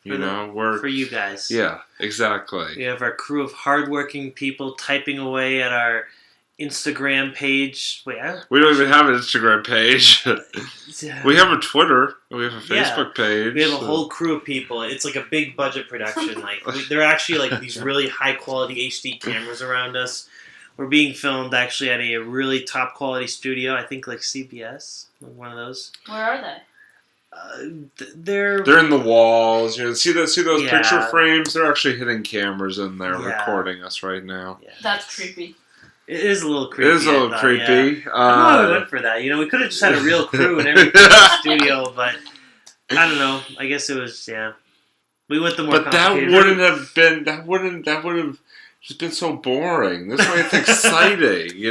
We're for you guys. Yeah, exactly. We have our crew of hardworking people typing away at our Instagram page. We don't even have an Instagram page. We have a Twitter. We have a Facebook page. We have a whole crew of people. It's like a big budget production. They're actually like these really high quality HD cameras around us. We're being filmed actually at a really top quality studio. I think like CBS, like one of those. Where are they? They're in the walls. See those picture frames? They're actually hitting cameras in there, recording us right now. Yeah. That's creepy. It is a little creepy. It is a little creepy. Yeah. I don't know why we went for that. We could have just had a real crew and everything in the studio, but I don't know. I guess it was we went the more. But that wouldn't have been. That would have just been so boring. This way it's exciting,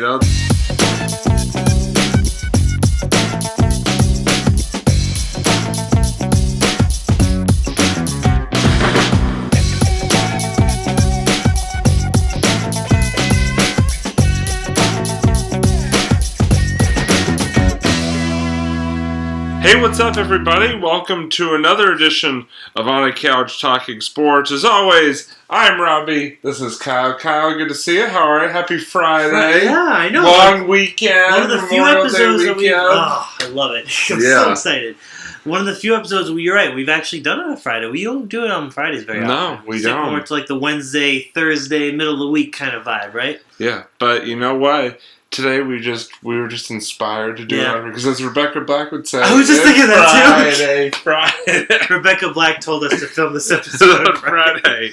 Hey, what's up, everybody? Welcome to another edition of On a Couch Talking Sports. As always, I'm Robbie. This is Kyle. Kyle, good to see you. How are you? Happy Friday. Yeah, I know. Long weekend. One of the few episodes that we've... Oh, I love it. I'm so excited. One of the few episodes, you're right, we've actually done it on Friday. We don't do it on Fridays very often. No, we don't. More to like the Wednesday, Thursday, middle of the week kind of vibe, right? Yeah, but you know what? Today we were just inspired to do it because, as Rebecca Black would say, I was just thinking that too. Friday. Rebecca Black told us to film this episode on Friday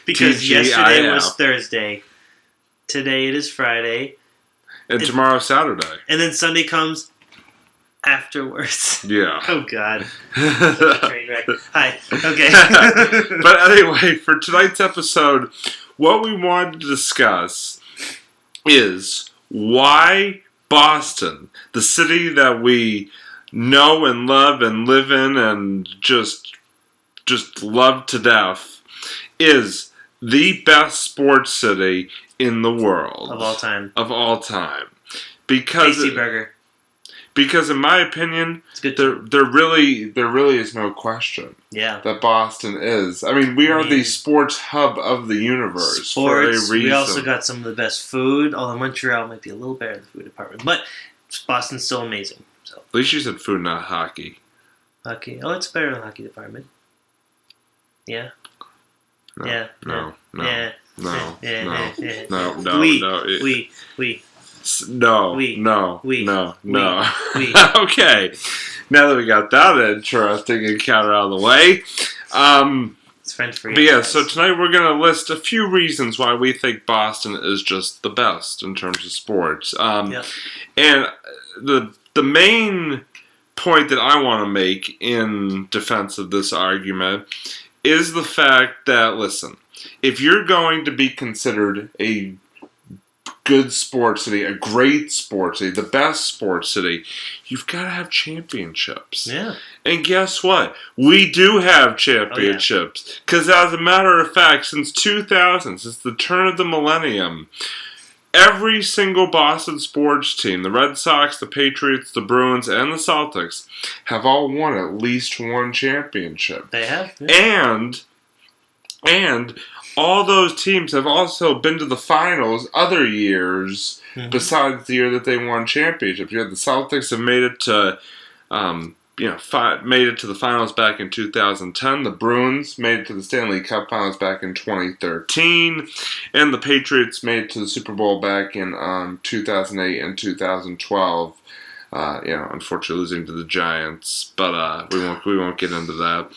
because yesterday was Thursday. Today it is Friday, and tomorrow's Saturday, and then Sunday comes afterwards. Yeah. Oh God. Train wreck. Hi. Okay. But anyway, for tonight's episode, what we wanted to discuss is why Boston, the city that we know and love and live in and just love to death, is the best sports city in the world. Of all time. Because Tasty burger. Because in my opinion, there really is no question that Boston is. I mean, we are the sports hub of the universe for a reason. We also got some of the best food, although Montreal might be a little better in the food department. But Boston's still amazing. So. At least you said food, not hockey. Hockey. Oh, it's better than the hockey department. Yeah. No, yeah. No. Yeah. No. Yeah. No. Yeah. No. No. We. No. Okay. Now that we got that interesting encounter out of the way. It's French for you. But yeah, so tonight we're going to list a few reasons why we think Boston is just the best in terms of sports. And the main point that I want to make in defense of this argument is the fact that, listen, if you're going to be considered a good sports city, a great sports city, the best sports city, you've got to have championships. Yeah. And guess what? We do have championships. Because as a matter of fact, since 2000, since the turn of the millennium, every single Boston sports team, the Red Sox, the Patriots, the Bruins, and the Celtics, have all won at least one championship. They have. Yeah. And all those teams have also been to the finals other years besides the year that they won championships. You had the Celtics have made it to, made it to the finals back in 2010. The Bruins made it to the Stanley Cup Finals back in 2013, and the Patriots made it to the Super Bowl back in 2008 and 2012. Unfortunately losing to the Giants, but we won't get into that.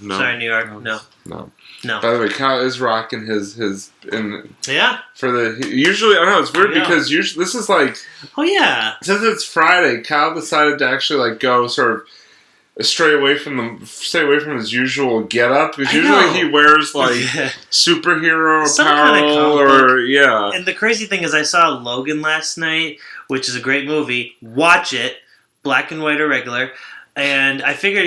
No. Sorry, New York. No. By the way, Kyle is rocking his for the usually I know it's weird because usually this is like since it's Friday, Kyle decided to actually like go sort of stay away from his usual getup because usually he wears like superhero apparel And the crazy thing is, I saw Logan last night, which is a great movie. Watch it, black and white or regular. And I figured,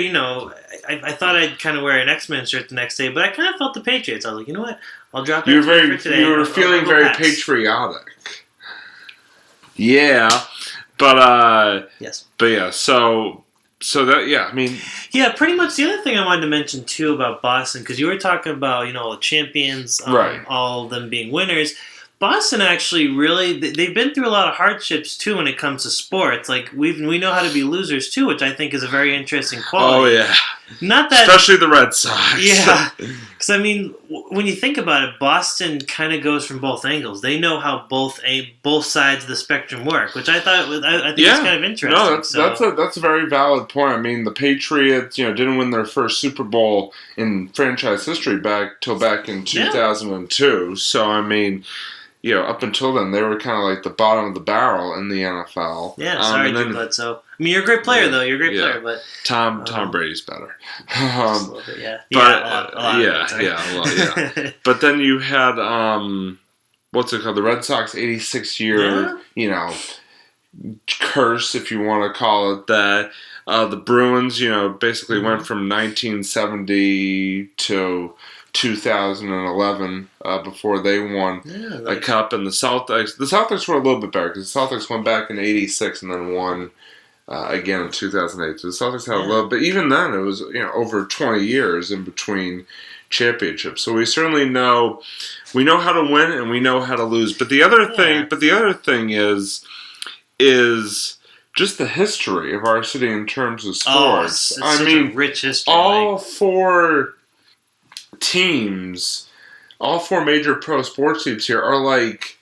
I thought I'd kind of wear an X-Men shirt the next day, but I kind of felt the Patriots. I was like, you know what? I'll drop it for today. You were feeling very patriotic. Yeah, but yes. But yeah, so So that, yeah, I mean... Yeah, pretty much the other thing I wanted to mention, too, about Boston, because you were talking about, the champions, right. all of them being winners. Boston actually really, they've been through a lot of hardships, too, when it comes to sports. Like, we know how to be losers, too, which I think is a very interesting quality. Oh, yeah. Not that... Especially the Red Sox. Yeah. Because, I mean, when you think about it, Boston kind of goes from both angles. They know how both sides of the spectrum work, which I think is kind of interesting. No, that's a very valid point. I mean, the Patriots, didn't win their first Super Bowl in franchise history back in 2002. Yeah. So, I mean... up until then, they were kind of like the bottom of the barrel in the NFL. Yeah, sorry, Drew Bledsoe. I mean, you're a great player, though. You're a great player, but Tom Brady's better. A little bit, yeah. But, a lot. But then you had what's it called? The Red Sox 86-year, curse, if you want to call it that. The Bruins, basically went from 1970 to 2011 before they won a cup, and the Celtics were a little bit better because the Celtics went back in '86 and then won again in 2008. So the Celtics had a little, but even then it was over 20 years in between championships. So we certainly know how to win and we know how to lose. But the other thing is just the history of our city in terms of sports. It's such a rich history. All four teams, all four major pro sports teams here are like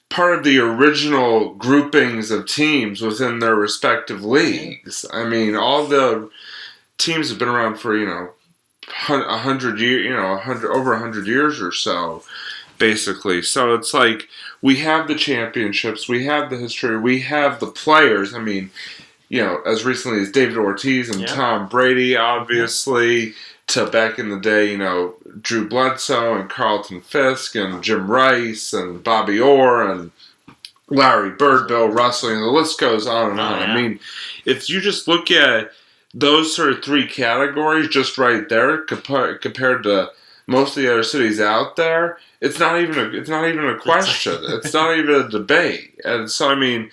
part of the original groupings of teams within their respective leagues. I mean, all the teams have been around for 100 years, over 100 years or so, basically. So it's like we have the championships, we have the history, we have the players. I mean, as recently as David Ortiz and Tom Brady, obviously. To back in the day, Drew Bledsoe and Carlton Fisk and Jim Rice and Bobby Orr and Larry Bird, Bill Russell, and the list goes on and on. I mean, if you just look at those sort of three categories just right there compared to most of the other cities out there, it's not even a question. It's not even a debate. And so, I mean,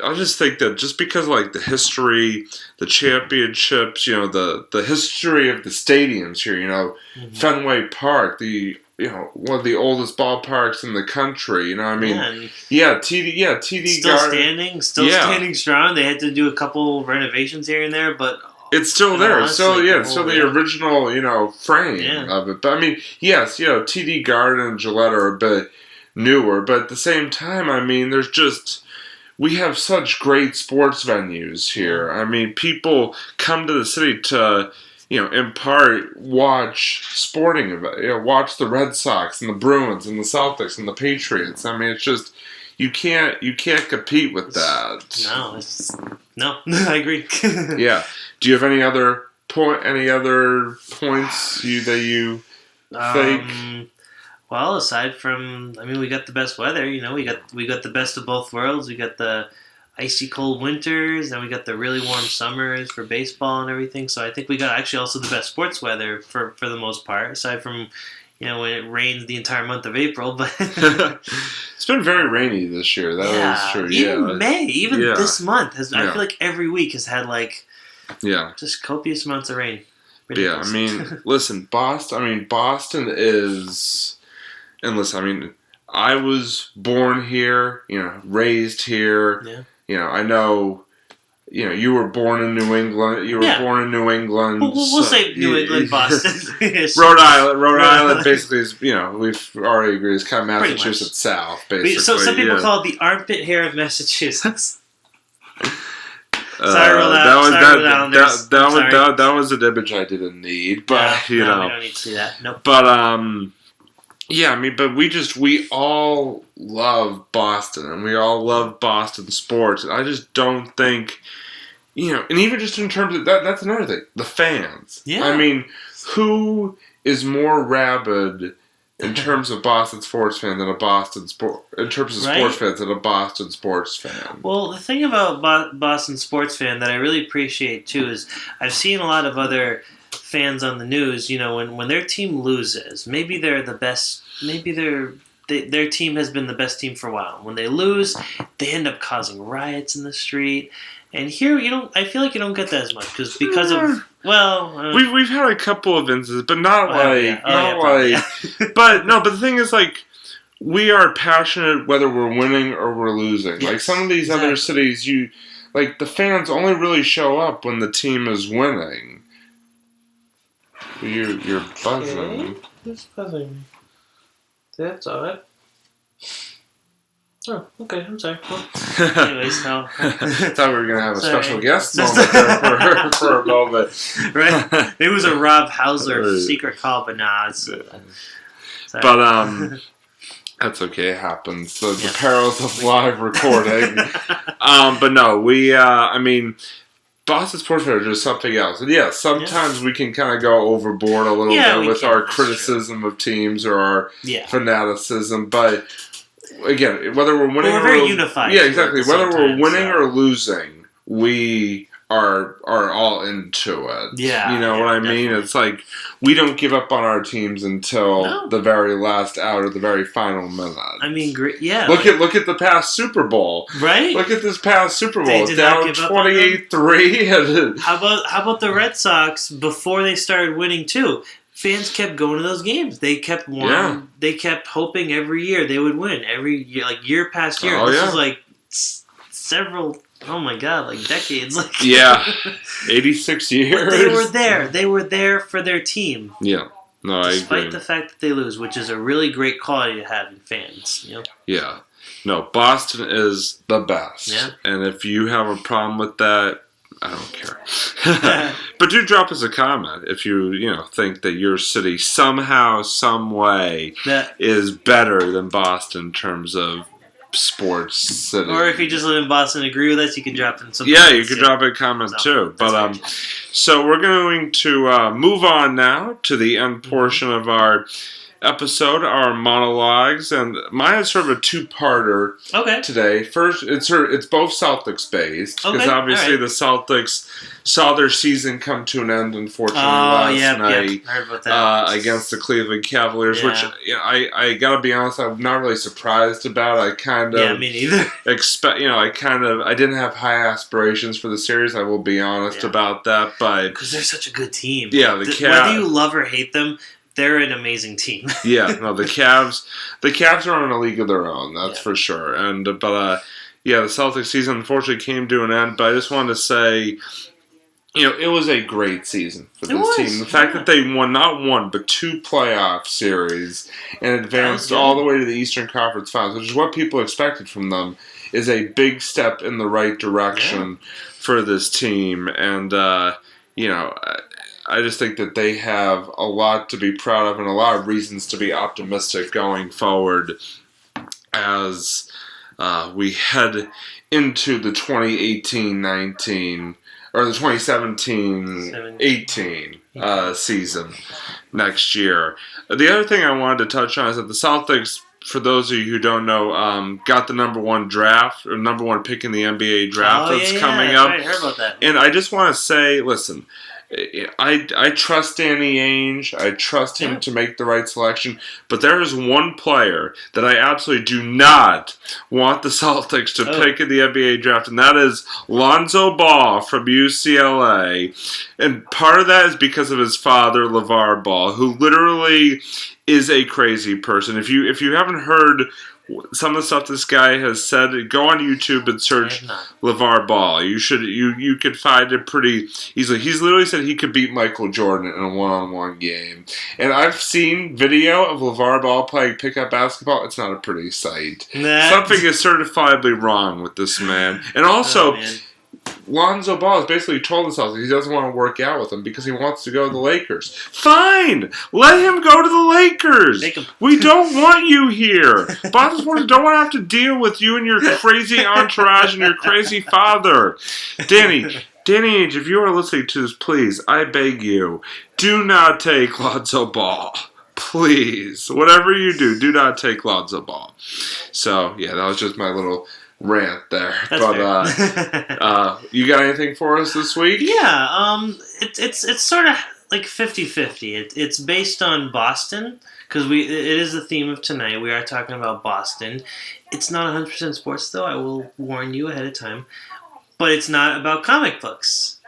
I just think that just because like the history, the championships, the history of the stadiums here, Fenway Park, one of the oldest ballparks in the country, TD still standing strong. They had to do a couple renovations here and there, but it's still there. It's still the original, frame of it. But I mean, yes, TD Garden and Gillette are a bit newer, but at the same time, I mean, we have such great sports venues here. I mean, people come to the city to, in part, watch sporting events. Watch the Red Sox and the Bruins and the Celtics and the Patriots. I mean, it's just you can't compete with that. No, I agree. Yeah. Do you have any other points that you think? Well, aside from, we got the best weather. We got the best of both worlds. We got the icy cold winters, and we got the really warm summers for baseball and everything. So I think we got actually also the best sports weather for the most part, aside from when it rains the entire month of April. But it's been very rainy this year. That is true. Even May, this month I feel like every week has had just copious amounts of rain. Ridiculous. Yeah, I mean, listen, Boston is. And listen, I was born here, raised here. Yeah. I know, you were born in New England. Born in New England. We'll say New England, Boston. Rhode Island basically is, we've already agreed, it's kind of Massachusetts South, basically. So some people call it the armpit hair of Massachusetts. Sorry, Rhode Islanders. That was an image I didn't need, but, we don't need to see that. Nope. But, yeah, but we all love Boston, and we all love Boston sports, and I just don't think, and even just in terms of that's another thing, the fans. Yeah. I mean, who is more rabid in terms of Boston sports fan than sports fans than a Boston sports fan? Well, the thing about Boston sports fan that I really appreciate too is I've seen a lot of other fans on the news, when their team loses, maybe they're the best, maybe their team has been the best team for a while. When they lose, they end up causing riots in the street, And here, I feel like you don't get that as much because of we've had a couple of instances, but not But the thing is, like, we are passionate whether we're winning or we're losing. Yes, like some of these other cities, the fans only really show up when the team is winning. You're buzzing. Okay. Who's buzzing? That's all right. Oh, okay. I'm sorry. Well, anyways, no. Thought we were gonna have a special guest moment there for a moment, right? It was a Rob Hauser secret call, but nah. But that's okay. It happens. The perils of live recording. But no, Boston Sports Fans is something else. And yeah, sometimes we can kind of go overboard a little bit with our criticism of teams or our fanaticism, but. Again, whether we're winning we're very unified. Yeah, exactly. Whether we're winning or losing, we are all into it. Yeah. You know what I mean? Definitely. It's like we don't give up on our teams until the very last out or the very final minute. I mean, yeah. Look at the past Super Bowl. Right? Look at this past Super Bowl. It's down 28-3. How about the Red Sox before they started winning too? Fans kept going to those games. They kept wanting. Yeah. They kept hoping every year they would win. Every year, like year past year. This is like several. Oh my God! Like decades. 86 years. But they were there. They were there for their team. Yeah. No, I agree. Despite the fact that they lose, which is a really great quality to have in fans. Yeah. No, Boston is the best. Yeah. And if you have a problem with that, I don't care. But do drop us a comment if you think that your city somehow, some way is better than Boston in terms of sports city. Or if you just live in Boston and agree with us, you can drop in some comments. Yeah, you can drop a comment too. But so we're going to move on now to the end portion of our episode, our monologues, and mine is sort of a two-parter today. First, it's both Celtics based because obviously the Celtics saw their season come to an end, unfortunately, last night heard about that. Against the Cleveland Cavaliers, which I gotta be honest, I'm not really surprised about. I kind of me neither. I didn't have high aspirations for the series. I will be honest about that, but because they're such a good team. Yeah, whether you love or hate them. They're an amazing team. The Cavs are in a league of their own, that's for sure. And the Celtics season unfortunately came to an end. But I just wanted to say, it was a great season for this team. The fact that they won not one but two playoff series and advanced all the way to the Eastern Conference Finals, which is what people expected from them, is a big step in the right direction for this team. And I just think that they have a lot to be proud of and a lot of reasons to be optimistic going forward as we head into the 2018-19 or the 2017-18 season next year. The other thing I wanted to touch on is that the Celtics, for those of you who don't know, got the number one pick in the NBA draft that's coming up. I heard about that. And I just want to say, listen, I trust Danny Ainge. I trust him to make the right selection. But there is one player that I absolutely do not want the Celtics to pick in the NBA draft, and that is Lonzo Ball from UCLA. And part of that is because of his father, LeVar Ball, who literally is a crazy person. If you haven't heard some of the stuff this guy has said, go on YouTube and search LeVar Ball. You could find it pretty easily. He's literally said he could beat Michael Jordan in a one-on-one game. And I've seen video of LeVar Ball playing pickup basketball. It's not a pretty sight. Something is certifiably wrong with this man. And also, Lonzo Ball has basically told us he doesn't want to work out with him because he wants to go to the Lakers. Fine! Let him go to the Lakers! We don't want you here! Boston Sports don't want to have to deal with you and your crazy entourage and your crazy father. Danny Ainge, if you are listening to this, please, I beg you, do not take Lonzo Ball. Please. Whatever you do not take Lonzo Ball. So, that was just my little rant there. That's but you got anything for us this week? It's sort of like 50-50. It's based on Boston because it is the theme of tonight. We are talking about Boston. It's not 100% sports though. I will warn you ahead of time. but it's not about comic books.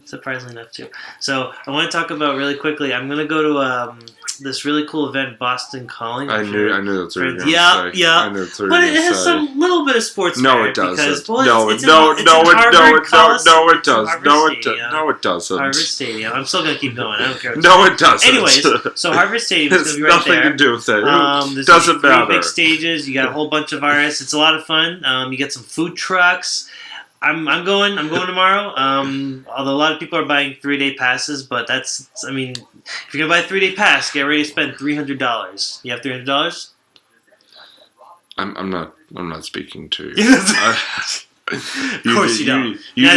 Surprisingly enough, too. So I want to talk about really quickly. I'm going to go to this really cool event, Boston Calling. I knew that's what you were going to say. Yeah. I knew that's what you were But going it to has say. some little bit of sports. No, it doesn't. Because, well, no, it's it doesn't. Harvard Stadium. I'm still going to keep going. I don't care. No, it doesn't. Anyways, so Harvard Stadium is going to be right there. Nothing to do with it. There's Doesn't three matter. big stages. You got a whole bunch of artists. It's a lot of fun. You get some food trucks. I'm going tomorrow. Although a lot of people are buying 3-day passes, but if you're gonna buy a 3-day pass, get ready to spend $300. You have $300? I'm not speaking to you. Of course you don't. You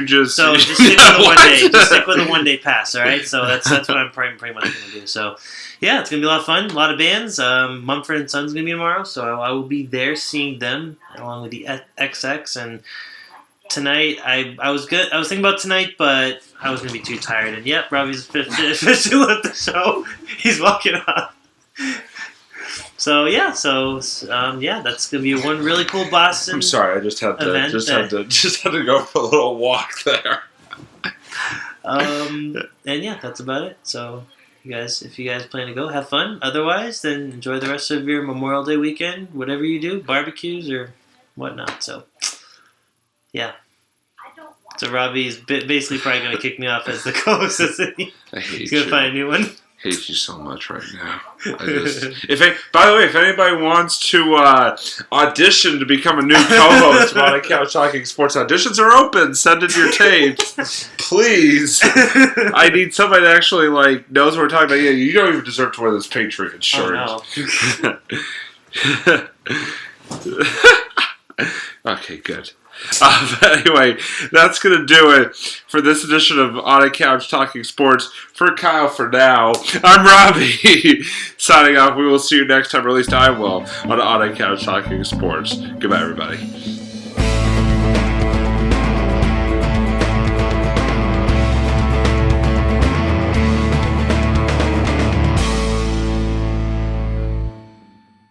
just stick with the 1 day. Just stick with the 1-day pass. All right. So that's what I'm pretty much gonna do. So yeah, it's gonna be a lot of fun. A lot of bands. Mumford & Sons gonna be tomorrow, so I will be there seeing them along with the XX. And tonight, I was thinking about tonight, but I was gonna be too tired. And yep, Robbie's officially left the show. He's walking off. So that's gonna be one really cool Boston. I'm sorry, I just had to go for a little walk there. And yeah, that's about it. So if you guys plan to go, have fun. Otherwise, then enjoy the rest of your Memorial Day weekend, whatever you do, barbecues or whatnot. So yeah. So Robbie's basically probably going to kick me off as the co-host, isn't he? I hate He's going to find a new one. I hate you so much right now. By the way, if anybody wants to audition to become a new co-host on a Couch Talking Sports, auditions are open. Send in your tapes, please. I need somebody that actually knows what we're talking about. Yeah, you don't even deserve to wear this Patriot shirt. Oh, no. Okay, good. But anyway, that's going to do it for this edition of On a Couch Talking Sports. For Kyle for now, I'm Robbie, signing off. We will see you next time, or at least I will, on a Couch Talking Sports. Goodbye, everybody.